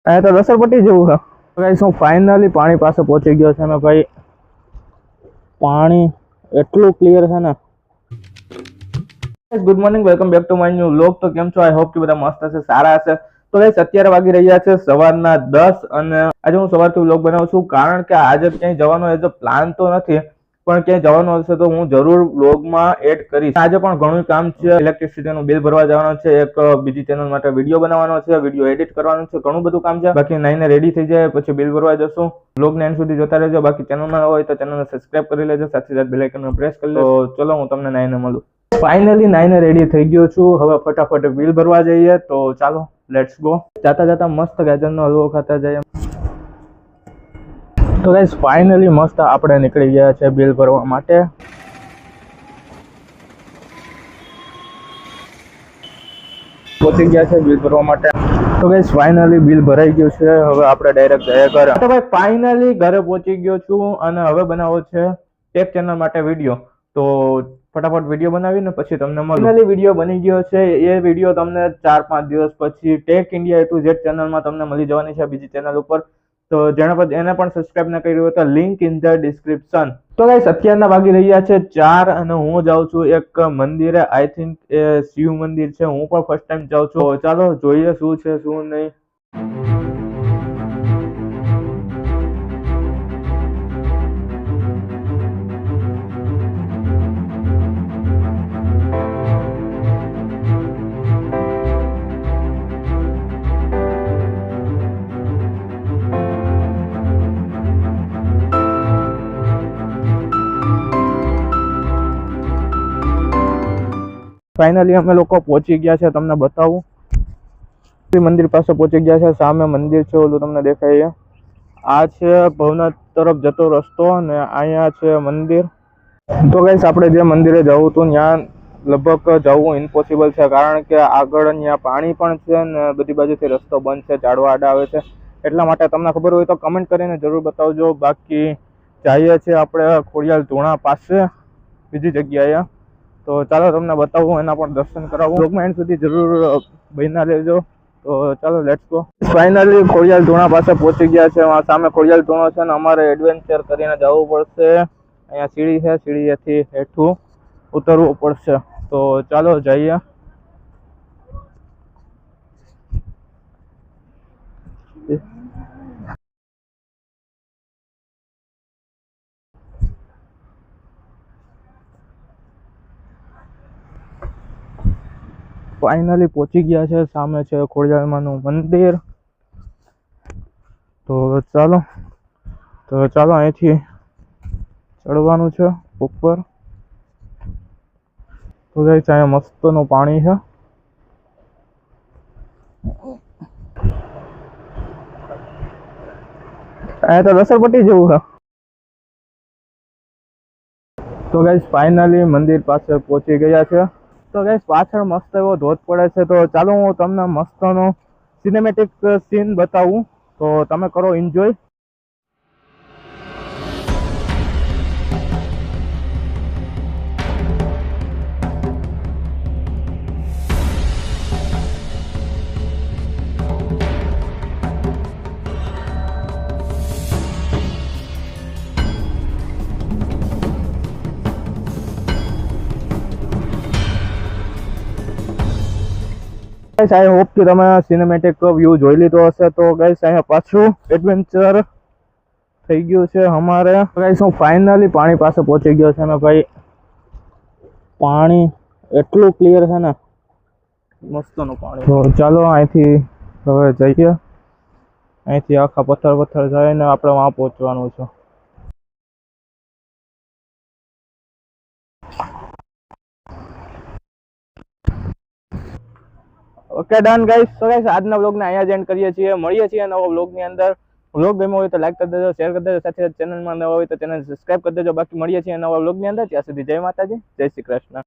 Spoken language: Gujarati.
અહીંયા તો રસરપટ્ટી જેવું છે. ગાઈસ હું ફાઇનલી પાણી પાસે પહોંચી ગયો છે ને ભાઈ, પાણી એટલું ક્લિયર છે ને. Good morning, welcome back to my new vlog. તો કેમ છો? આઈ હોપ કે બધા મસ્ત હશે, સારા હશે. તો ગાઈસ અત્યારે વાગી રહ્યા છે સવારના 10 અને આજે હું સવારથી વ્લોગ બનાવું છું કારણ કે આજે ક્યાંય જવાનો એઝ પ્લાન તો નથી, પણ ક્યાંય જવાનું હશે તો હું જરૂર વ્લોગમાં એડ કરીશ. આજે પણ ઘણું કામ છે, ઇલેક્ટ્રિસિટીનું બિલ ભરવા જવાનું છે, એક બીજી ચેનલ માટે વિડીયો બનાવવાનો છે, વિડીયો એડિટ કરવાનો છે, ઘણું બધું કામ છે. બાકી નાઈને રેડી થઈ જાય પછી બિલ ભરવા જશું. વ્લોગને એન્ડ સુધી જોતા રહેજો. બાકી ચેનલમાં હોય તો ચેનલને સબસ્ક્રાઇબ કરી લેજો, સાથે સાથે બેલ આઇકનને પ્રેસ કરી લો. તો ચલો હું તમને નાઈને મળું. ફાઇનલી નાઈને રેડી થઈ ગયો છું, હવે ફટાફટ બિલ ભરવા જઈએ. તો ચાલો લેટ્સ ગો. જાતા જાતા મસ્ત ગાજરનો હલવો ખાતા જઈએ. તો ગાઈસ ફાઇનલી મસ્ત આપણે નીકળી ગયા છે બિલ ભરવા માટે. પહોંચી ગયા છે બિલ ભરવા માટે. તો ગાઈસ ફાઇનલી બિલ ભરાઈ ગયું છે, હવે આપણે ડાયરેક્ટ જઈએ ઘરે. તો ભાઈ ફાઇનલી ઘરે પહોંચી ગયો છું અને હવે બનાવો છે ટેક ચેનલ માટે વિડીયો. તો ફટાફટ વિડીયો બનાવીને પછી તમને મળું. ફાઇનલી વિડીયો બની ગયો છે. એ વિડીયો તમને 4-5 દિવસ પછી tech India A to Z ચેનલમાં તમને મળી જવાની છે, બીજી ચેનલ ઉપર. તો જેને એને પણ સબસ્ક્રાઇબ ન કર્યું હોય તો લિંક ઇન ધ ડિસ્ક્રિપ્શન. તો ગાઈસ અત્યારના વાગી રહ્યા છે 4 અને હું જાઉં છું એક મંદિરે. આઈ થિંક એ શિવ મંદિર છે, હું પણ ફર્સ્ટ ટાઈમ જાઉં છું. તો ચાલો જોઈએ શું છે શું નહીં. ફાઇનલી અમે લોકો પહોંચી ગયા છે, તમને બતાવું. મંદિર પાસે પહોંચી ગયા છે, સામે મંદિર છે ઓલું તમને દેખાય. આ છે ભવનાથ તરફ જતો રસ્તો અને અહીંયા છે મંદિર. તો ગાઈસ આપણે જે મંદિરે જવું હતું ત્યાં લગભગ જવું ઇમ્પોસિબલ છે કારણ કે આગળ અહીંયા પાણી પણ છે ને બધી બાજુથી રસ્તો બંધ છે, ઝાડવા આડા આવે છે. એટલા માટે તમને ખબર હોય તો કમેન્ટ કરીને જરૂર બતાવજો. બાકી જઈએ છીએ આપણે ખોડિયાલ ધૂણા પાસે બીજી જગ્યાએ. તો ચાલો તમને બતાવું, એના પણ દર્શન કરાવું. બ્લોગમાં એન્ડ સુધી જરૂર બન્યા રહેજો. તો ચાલો લેટ્સ ગો. ફાઇનલી ખોડિયાલ ધૂણા પાસે પહોંચી ગયા છે. સામે ખોડિયાલ ધૂણો છે ને અમારે એડવેન્ચર કરીને જવું પડશે. અહીંયા સીડી છે, સીડીએથી હેઠું ઉતરવું પડશે. તો ચાલો જઈએ. ફાઇનલી પહોંચી ગયા છે, સામે છે ખોડિયાલમાંનું મંદિર. તો ચાલો અહીંથી ચડવાનું છે ઉપર. તો ગાઈસ અહીંયા મસ્તનું પાણી છે. અહીંયા તો રસરપટ્ટી જેવું છે. તો ગાઈસ ફાઇનલી મંદિર પાસે પહોંચી ગયા છે. તો ગાઈસ પાછળ મસ્ત એવો ધોધ પડે છે. તો ચાલો હું તમને મસ્તનો સિનેમેટિક સીન બતાવું, તો તમે કરો એન્જોય. ગાઈસ આઈ હોપ કે તમે સિનેમેટિક વ્યૂ જોઈ લીધો હશે. તો ગાઈસ અહીંયા પાછું એડવેન્ચર થઈ ગયું છે અમારે. ગાઈસ હું ફાઇનલી પાણી પાસે પહોંચી ગયો છે ને ભાઈ, પાણી એટલું ક્લિયર છે ને, મસ્તનું પાણી. તો ચાલો અહીંથી હવે જઈએ. અહીંથી આખા પથ્થર જઈને આપણે વहाँ પહોંચવાનું છે. Okay done guys. તો ગાઈસ આજના વ્લોગને અહીંયા જ એન્ડ કરીએ છીએ. મળીએ છીએ નવા વ્લોગની અંદર. વ્લોગ ગમ્યો હોય તો લાઈક કરી દેજો, શેર કરી દેજો, સાથે ચેનલમાં નવા હોય તો ચેનલ સબસ્ક્રાઇબ કરી દેજો. બાકી મળીએ છીએ નવા વ્લોગની અંદર. ત્યાં સુધી જય માતાજી, જય શ્રી કૃષ્ણ.